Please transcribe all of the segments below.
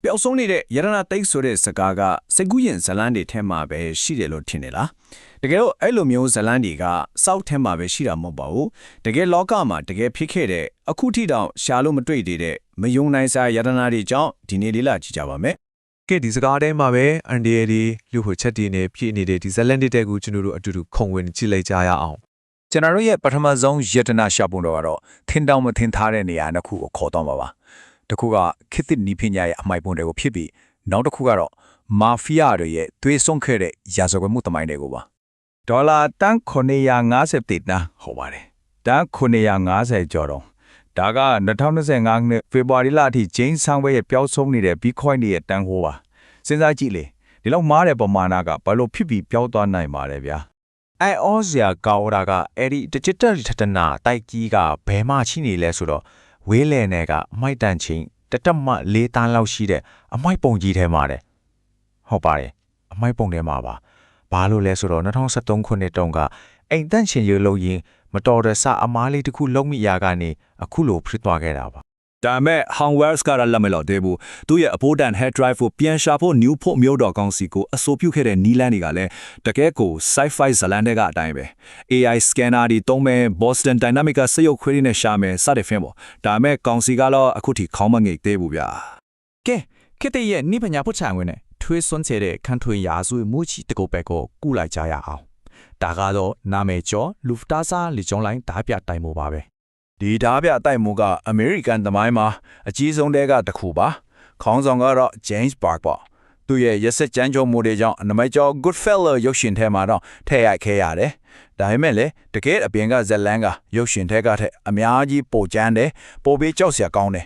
ပျောက်ဆုံးနေတဲ့ယရနာတိတ်ဆိုတဲ့စကားကစကူးရင်ဇလန်းတွေထဲမှာပဲရှိတယ်လို့ထင်နေလားတကယ်တော့အဲ့လိုမျိုးဇလန်းတွေကစောက်ထဲမှာပဲရှိတာမဟုတ်ပါဘူးတကယ်လောကမှာတကယ်ဖြစ်ခဲ့တဲ့အခုထိတောင်ရှာလို့မတွေ့သေးတဲ့မယုံနိုင်စရာယရနာတွေကြောင့်ဒီနေ့လေးလာကြည့်ကြပါမယ်ကဲဒီစကားထဲမှာပဲအန်ဒီယဒီလူဟိုချက်တီနဲ့ပြည့်နေတဲ့ဒီဇလန်တွေတဲ့ကိုကျွန်တော်တို့အတူတူခုံဝင်ကြည့်လိုက်ကြရအောင်ကျွန်တော်တို့ရဲ့ပထမဆုံးယတနာရှာပုံတော့ကတော့ထင်းတောင်မထင်းထားတဲ့နေရာတစ်ခုကိုခေါ်တော့မှာပါတစ်ခုကခေတ်သစ်နီးပညာရဲ့အမိုက်ပုံတွေကိုဖြစ်ပြီးနောက်တစ်ခုကတော့မာဖီးယားတွေရဲ့သွေးဆုံးခဲ့တဲ့ရာဇဝတ်မှုသမိုင်းတွေကိုပါဒေါ်လာတန်း950တိနာဟောပါတယ်တန်း950ကျော်တော့ဒါက2025နှစ်ဖေဖော်ဝါရီလအထိဂျိမ်းဆန်ဝဲရဲ့ပျောက်ဆုံးနေတဲ့ Bitcoin ရဲ့တန်းဟိုးပါစဉ်းစားကြည့်လေဒီလောက်မားတဲ့ပမာဏကဘာလို့ဖြစ်ပြီးပျောက်သွားနိုင်ပါလဲဗျာအိုင်အောစရာကောင်းတာကအဲ့ဒီ digital ထထနာတိုက်ကြီးကဘယ်မှရှိနေလဲဆိုတော့ဝေးလည်နယ်ကအမိုက်တန်ချင်းတတမ၄တန်းလောက်ရှိတဲ့အမိုက်ပုံကြီးထဲမှာတဲ့ဟုတ်ပါတယ်အမိုက်ပုံထဲမှာပါဘာလို့လဲဆိုတော့2013ခုနှစ်တုန်းကအိမ်တန့်ရှင်ရေလုံးရင်မတော်တဲ့စအမားလေးတစ်ခုလုံးမိရာကနေအခုလိုဖြစ်သွားခဲ့တာပါဒါမဲ့ Hardware ကလည်းလက်မလို့သေးဘူးသူ့ရဲ့အဖိုးတန် Head Drive ကိုပြန်ရှာဖို့ New ဖို့မျိုးတော်ကောင်းစီကိုအဆိုပြုခဲ့တဲ့နီလန်းတွေကလည်းတကယ်ကို Sci-Fi ဇလန်တွေကအတိုင်းပဲ AI scanner တွေတုံးမဲ့ Boston Dynamics စရုပ်ခွေးတွေနဲ့ရှာမယ်စတဲ့ film ပေါ့ဒါမဲ့ကောင်းစီကတော့အခုထိခေါင်းမငိတ်သေးဘူးဗျာကဲခေတ္တရဲ့နိပညာပုချံဝင်နဲ့ထွေးစွန်းချတဲ့ခန်းထွေရာစုမှုချီတကုတ်ပဲကိုကုလိုက်ကြရအောင်ဒါကတော့နာမည်ကျော် Lufthansa လေကြောင်းလိုင်းဓာပြတိုင်မှုပါပဲဒီဓာပြတိုက်မှုကအမေရိကန်သမိုင်းမှာအကြီးဆုံးတဲကတစ်ခုပါခေါင်းဆောင်ကတော့ James Park ပေါ့သူရဲ့ရက်စက်ကြမ်းကြုတ်မှုတွေကြောင့်အနမိတ်ကျော် Goodfellow ရုပ်ရှင်ထဲမှာတော့ထည့်ရိုက်ခဲ့ရတယ်ဒါပေမဲ့လေတကယ်အပြင်ကဇက်လန်ကရုပ်ရှင်ထဲကထက်အများကြီးပိုကျန်းတယ်ပိုပြီးကြောက်စရာကောင်းတယ်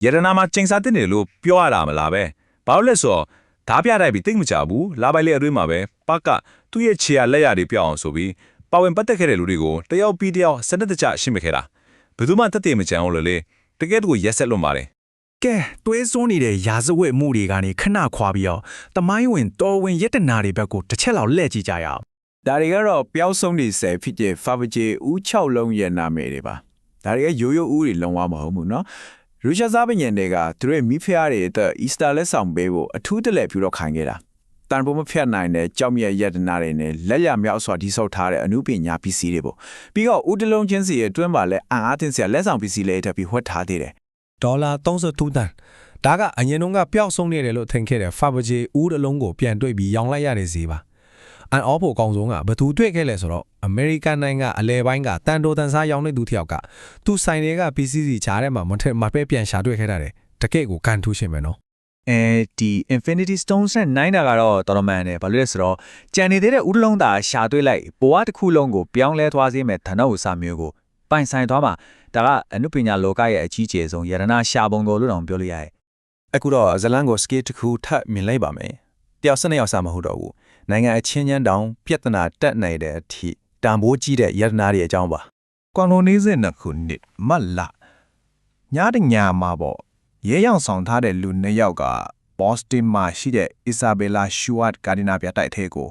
ယရနာမှာကျင်းစားတဲ့နေလို့ပြောရတာမလားပဲဘာလို့လဲဆိုတော့ဓာပြတိုက်ပြီးတိတ်မကြဘူးလာပိုက်လေးအတွင်းမှာပဲပတ်ကသူ့ရဲ့ခြေရလက်ရတွေပြောင်းအောင်ဆိုပြီးပါဝင်ပတ်သက်ခဲ့တဲ့လူတွေကိုတယောက်ပြီးတယောက်စနစ်တကျရှင်းပြခဲ့တာဘယ်သူမှတက်တည်မကြအောင်လို့လေတကယ်တော့ရက်ဆက်လွန်ပါတယ်ကဲတွေးစွန်းနေတဲ့ရာဇဝတ်မှုတွေကနေခဏခွာပြီးတော့တမိုင်းဝင်တော်ဝင်ရတနာတွေဘက်ကိုတစ်ချက်လောက်လှည့်ကြည့်ကြရအောင်ဒါတွေကတော့ပျောက်ဆုံးနေဆဲဖြစ်တဲ့ Fabergé ဦး6လုံးရဲ့နာမည်တွေပါဒါတွေကရိုးရိုးဦးတွေလုံးဝမဟုတ်ဘူးเนาะရူရှာစားပညင်တွေကသူတို့မိဖုရားတွေအတွက် Easter လက်ဆောင်ပေးဖို့အထူးတလဲပြုတော့ခိုင်းခဲ့တာတန်ဖိုးမဖြတ်နိုင်တဲ့ကြောက်မြတ်ရတနာတွေနဲ့လက်ရမြောက်စွာဒီဆောက်ထားတဲ့အမှုပညာပစ္စည်းတွေပေါ့ပြီးတော့ဦးတလုံးချင်းစီရဲ့အတွင်းမှာလည်းအံအားတင်စရာလက်ဆောင်ပစ္စည်းလေးထပ်ပြီးဝှက်ထားသေးတယ်ဒေါ်လာ32တန်ဒါကအရင်တုန်းကပျောက်ဆုံးနေတယ်လို့ထင်ခဲ့တဲ့ Fabergé ဦးအလုံးကိုပြန်တွေ့ပြီးရောင်းလိုက်ရတဲ့ဈေးပါအန်အော်ဖို့အကောင်ဆုံးကဘသူတွေ့ခဲ့လဲဆိုတော့အမေရိကန်နိုင်ငံအလဲပိုင်းကတန်တိုတန်စားရောင်းနေသူတယောက်ကသူဆိုင်တွေကပစ္စည်းစီချားထဲမှာမပဲပြန်ရှာတွေ့ခဲ့တာတဲ့တကယ့်ကိုကန်ထူးရှင်ပဲနော်ဒီ Infinity Stones နဲ့နိုင်တာကတော့တော်တော်မှန်တယ်ဘာလို့လဲဆိုတော့ကြံနေသေးတဲ့ဥဒလုံးသားရှာတွေ့လိုက်ဘဝတစ်ခုလုံးကိုပြောင်းလဲသွားစေမဲ့ဓနဥစာမျိုးကိုပိုင်ဆိုင်သွားမှာဒါကအနုပညာလောကရဲ့အကြီးကျယ်ဆုံးယရနာရှာပုံတော်လို့တောင်ပြောလို့ရတယ်အခုတော့ဇလန်ကို scale တစ်ခုထပ်မြင်လိုက်ပါမယ်တယောက်စနေယောက်စာမဟုတ်တော့ဘူးနိုင်ငံအချင်းချင်းတောင်ပြဿနာတက်နေတဲ့အထိတန်ဖိုးကြီးတဲ့ယရနာတွေအကြောင်းပါကွန်လိုနီဇင်နှစ်ခုနှစ်မလညတညာမှာပေါ့ရဲရောင်ဆောင်ထားတဲ့လူနှစ်ယောက်ကဘော့စတင်မှာရှိတဲ့ Isabella Stewart ကာဒီနာပြတိုက်ထဲကို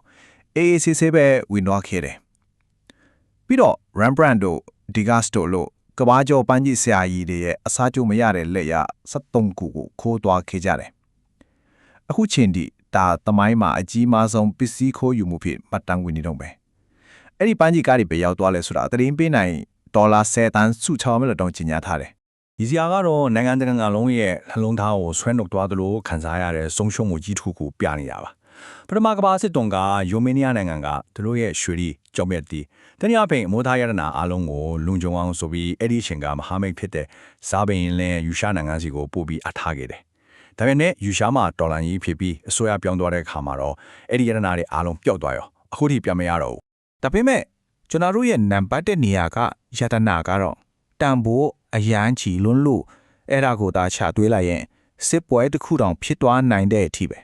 အေးအေးဆေးဆေးပဲဝင်သွားခဲ့တယ်ပြီးတော့ Rembrandt တို့ Degas တို့လို့ကဘာကျော်ပန်းကြီးဆရာကြီးတွေရဲ့အစားကျိုးမရတဲ့လက်ရ73ခုကိုခိုးသွားခဲ့ကြတယ်အခုချိန်ထိဒါသမိုင်းမှာအကြီးမားဆုံးပစ္စည်းခိုးယူမှုဖြစ်မှတ်တမ်းဝင်နေတော့ပဲအဲ့ဒီပန်းကြီးကားတွေပဲရောက်သွားလဲဆိုတာသတင်းပေးနိုင်ဒေါ်လာ10တန်းစုချောင်းမလို့တောင်းချင်ညာထားတယ်ဒီစရာကတော့နိုင်ငံတကာလုံးရဲ့နှလုံးသားကိုဆွဲနှုတ်သွားသလိုခံစားရတဲ့ဆုံးရှုံးမှုကြီးတစ်ခုကိုပြနေတာပါပထမကမ္ဘာစစ်တုန်းကယူမေးနီးယားနိုင်ငံကသူတို့ရဲ့ရွှေရီကြောက်မြတ်တီတနည်းအားဖြင့်မိုးသားရတနာအားလုံးကိုလုံခြုံအောင်ဆိုပြီးအဲ့ဒီအချိန်ကမဟာမိတ်ဖြစ်တဲ့ဇာဘင်လင်းယူရှားနိုင်ငံစီကိုပို့ပြီးအထားခဲ့တယ်ဒါပေမဲ့ယူရှားမှာတော်လန်ကြီးဖြစ်ပြီးအစိုးရပြောင်းသွားတဲ့အခါမှာတော့အဲ့ဒီရတနာတွေအားလုံးပျောက်သွားရောအခုထိပြန်မရတော့ဘူးဒါပေမဲ့ကျွန်တော်တို့ရဲ့နံပါတ်တဲ့နေရာကယတနာကတော့တန်ဖိုးအရန်ချီလွန်းလို့အဲ့ဒါကိုသာချတွေးလိုက်ရင်စစ်ပွဲတစ်ခုတောင်ဖြစ်သွားနိုင်တဲ့အထိပဲ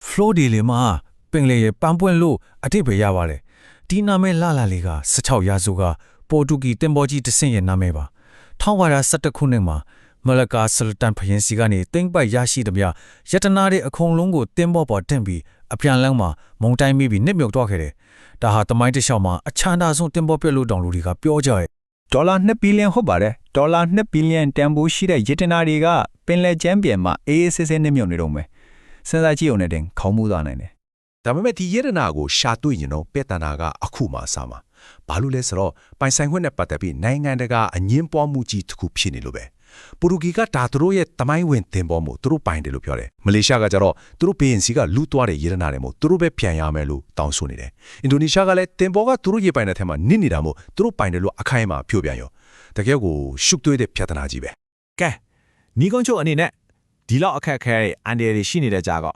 flow ဒီလေမှာပင်လေရဲ့ပန်းပွင့်လို့အတိတ်ပဲရပါတယ်ဒီနာမည်လာလေးက16ရာစုကပေါ်တူဂီတင်ပေါ်ကြီးတဆင့်ရဲ့နာမည်ပါ1911ခုနှစ်မှာမလကာဆလတန်ဖယင်စီကနေတင်းပိုက်ရရှိသည်များယတနာတဲ့အခုံလုံးကိုတင်းပေါ်ပေါ်တင်ပြီးအပြန်လန်းမှာမုံတိုင်းမိပြီးနစ်မြုပ်တော့ခဲ့တယ်ဒါဟာတမိုင်းတစ်လျှောက်မှာအချမ်းသာဆုံးတင်းပေါ်ပြက်လို့တောင်လူတွေကပြောကြရဲ့ဒေါ်လာ2ဘီလီယံဟုတ်ပါတယ် ဒေါ်လာ2ဘီလီယံတန်ဖိုးရှိတဲ့ရတနာတွေကပင်လယ်ကျမ်းပြင်မှာအေးအေးဆေးဆေးနဲ့မြုပ်နေတော့မယ်စဉ်းစားကြည့်အောင်နဲ့တင်ခေါင်းမူးသွားနိုင်တယ် ဒါပေမဲ့ဒီရတနာကိုရှာတွေ့ရင်တော့ပေတနာကအခုမှအစမှာဘာလို့လဲဆိုတော့ပိုင်ဆိုင်ခွင့်နဲ့ပတ်သက်ပြီးနိုင်ငံတကာအငင်းပွားမှုကြီးတစ်ခုဖြစ်နေလို့ပဲပိုတူဂီကဒါသူတို့ရဲ့တမိုင်းဝင်တင်ပေါ်မှုသူတို့ပိုင်တယ်လို့ပြောတယ်မလေးရှားကကြတော့သူတို့ဘေးရင်စီကလူသွားတဲ့ရတနာတွေမို့သူတို့ပဲပြန်ရမယ်လို့တောင်းဆိုနေတယ်အင်ဒိုနီးရှားကလည်းတင်ပေါ်ကသူတို့ရေပိုင်တဲ့ထဲမှာနစ်နေတာမို့သူတို့ပိုင်တယ်လို့အခိုင်အမာပြောပြန်ရောတကယ်ကိုရှုပ်သွေးတဲ့ပြဿနာကြီးပဲ ကဲနီကွန်ချိုအနေနဲ့ဒီလောက်အခက်ခဲတဲ့အန်ဒီရီရှိနေတဲ့ကြာက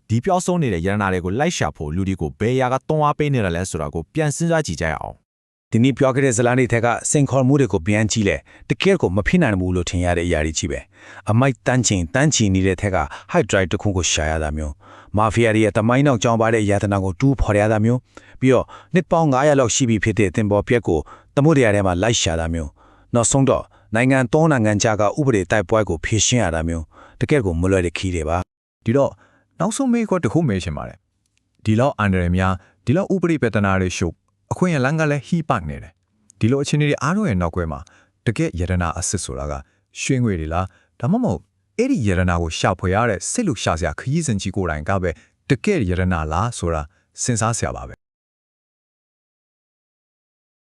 ဒီပြောင်းဆုံးနေတဲ့ရတနာတွေကိုလိုက်ရှာဖို့လူတွေကိုဘယ်ရာကတွန်းအားပေးနေတယ်လဲဆိုတာကိုပြန်စဉ်းစားကြည့်ကြရအောင် ဒီနေ့ပြောခဲ့တဲ့ဇလန်တွေထက်ကစင်ခေါ်မှုတွေကိုပြန်ကြည့်လဲတကယ်ကိုမဖြစ်နိုင်ဘူးလို့ထင်ရတဲ့အရာတွေကြီးပဲအမိုက်တန်းချင်နေတဲ့ထက်က high drive တစ်ခုကိုရှာရတာမျိုးမာဖီးယားရဲ့တမိုင်းနောက်ကြောင်းပါတဲ့ရတနာကိုတူးဖော်ရတာမျိုးပြီးတော့နှစ်ပေါင်း900လောက်ရှိပြီဖြစ်တဲ့တင်ပေါ်ပြက်ကိုသမုဒ္ဒရာထဲမှာလိုက်ရှာတာမျိုးနောက်ဆုံးတော့နိုင်ငံသုံးနိုင်ငံကြားကဥပဒေတိုက်ပွဲကိုဖြေရှင်းရတာမျိုးတကယ်ကိုမလွယ်တဲ့ခီးတွေပါ ဒီတော့နောက်ဆုံးမေးခွန်းတစ်ခုမေးချင်ပါတယ်ဒီလောက်အန်ဒရယ်များဒီလောက်ဥပဒေပြဿနာတွေရှုပ်အခွင့်အလမ်းကလည်းဟီးပတ်နေတယ်ဒီလိုအခြေအနေတွေအားလုံးရဲ့နောက်ကွယ်မှာတကယ်ယရနာအစစ်ဆိုတာကရွှေငွေတွေလားဒါမှမဟုတ်အဲ့ဒီယရနာကိုရှာဖွေရတဲ့စိတ်လူရှာစရာခရီးစဉ်ကြီးကိုယ်တိုင်ကပဲတကယ်ယရနာလားဆိုတာစဉ်းစားစရာပါပဲ